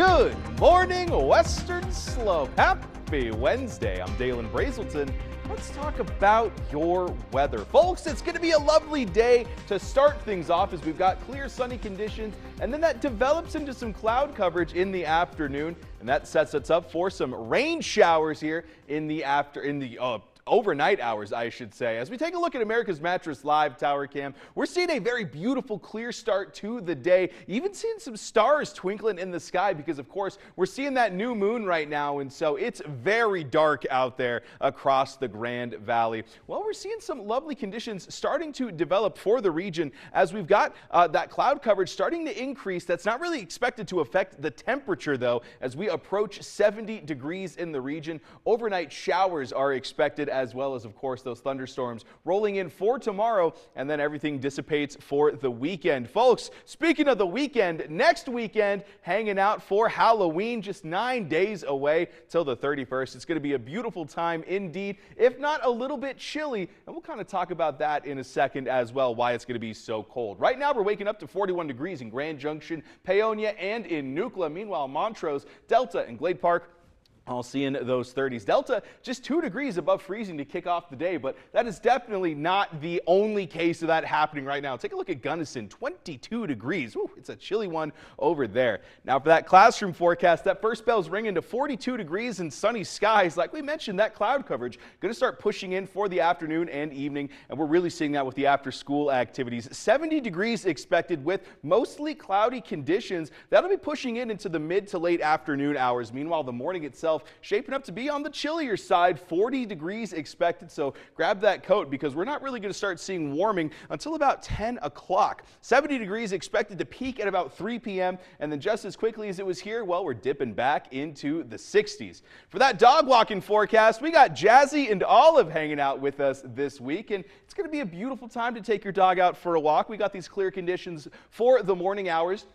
Good morning, Western Slope. Happy Wednesday. I'm Dalen Brazelton. Let's talk about your weather. Folks, it's going to be a lovely day to start things off as we've got clear sunny conditions, and then that develops into some cloud coverage in the afternoon, and that sets us up for some rain showers here in the overnight hours, I should say. As we take a look at America's Mattress Live Tower Cam, we're seeing a very beautiful, clear start to the day. Even seeing some stars twinkling in the sky because, of course, we're seeing that new moon right now, and so it's very dark out there across the Grand Valley. Well, we're seeing some lovely conditions starting to develop for the region as we've got that cloud coverage starting to increase. That's not really expected to affect the temperature, though, as we approach 70 degrees in the region. Overnight showers are expected, as well as, of course, those thunderstorms rolling in for tomorrow, and then everything dissipates for the weekend. Folks, speaking of the weekend, next weekend, hanging out for Halloween, just 9 days away till the 31st. It's going to be a beautiful time indeed, if not a little bit chilly, and we'll kind of talk about that in a second as well, why it's going to be so cold. Right now, we're waking up to 41 degrees in Grand Junction, Paonia, and in Nucla. Meanwhile, Montrose, Delta, and Glade Park all seeing those 30s. Delta just 2 degrees above freezing to kick off the day, but that is definitely not the only case of that happening right now. Take a look at Gunnison, 22 degrees. Ooh, it's a chilly one over there. Now for that classroom forecast, that first bell's ringing to 42 degrees and sunny skies. Like we mentioned, that cloud coverage going to start pushing in for the afternoon and evening, and we're really seeing that with the after-school activities. 70 degrees expected with mostly cloudy conditions. That'll be pushing in into the mid to late afternoon hours. Meanwhile, the morning itself shaping up to be on the chillier side, 40 degrees expected, so grab that coat because we're not really going to start seeing warming until about 10 o'clock. 70 degrees expected to peak at about 3 p.m. and then just as quickly as it was here, well, we're dipping back into the 60s. For that dog walking forecast, we got Jazzy and Olive hanging out with us this week, and it's going to be a beautiful time to take your dog out for a walk. We got these clear conditions for the morning hours.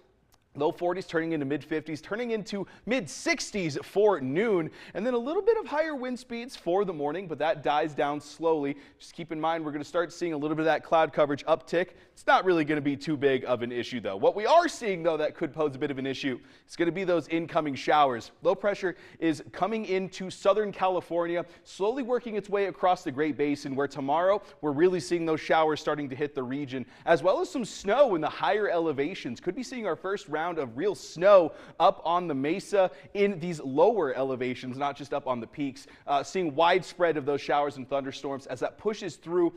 Low 40s turning into mid 50s, turning into mid 60s for noon, and then a little bit of higher wind speeds for the morning, but that dies down slowly. Just keep in mind, we're going to start seeing a little bit of that cloud coverage uptick. It's not really going to be too big of an issue, though. What we are seeing, though, that could pose a bit of an issue, it's going to be those incoming showers. Low pressure is coming into Southern California, slowly working its way across the Great Basin, where tomorrow we're really seeing those showers starting to hit the region, as well as some snow in the higher elevations. Could be seeing our first round of real snow up on the mesa in these lower elevations, not just up on the peaks. Seeing widespread of those showers and thunderstorms as that pushes through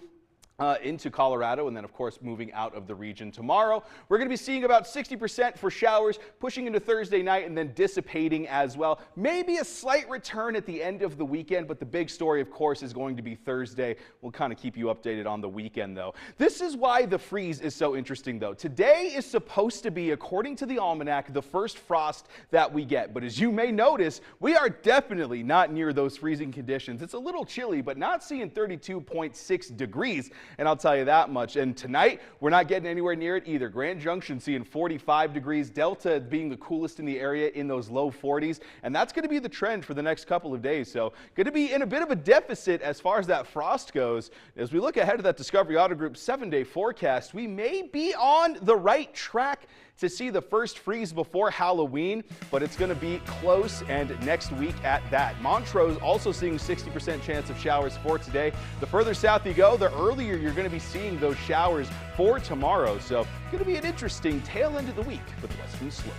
into Colorado, and then of course moving out of the region tomorrow. We're going to be seeing about 60% for showers pushing into Thursday night and then dissipating as well. Maybe a slight return at the end of the weekend, but the big story of course is going to be Thursday. We'll kind of keep you updated on the weekend though. This is why the freeze is so interesting though. Today is supposed to be, according to the almanac, the first frost that we get, but as you may notice, we are definitely not near those freezing conditions. It's a little chilly, but not seeing 32.6 degrees. And I'll tell you that much. And tonight, we're not getting anywhere near it either. Grand Junction seeing 45 degrees. Delta being the coolest in the area in those low 40s. And that's going to be the trend for the next couple of days. So going to be in a bit of a deficit as far as that frost goes. As we look ahead to that Discovery Auto Group 7-day forecast, we may be on the right track to see the first freeze before Halloween, but it's going to be close and next week at that. Montrose also seeing 60% chance of showers for today. The further south you go, the earlier you're going to be seeing those showers for tomorrow. So going to be an interesting tail end of the week for the Western Slope.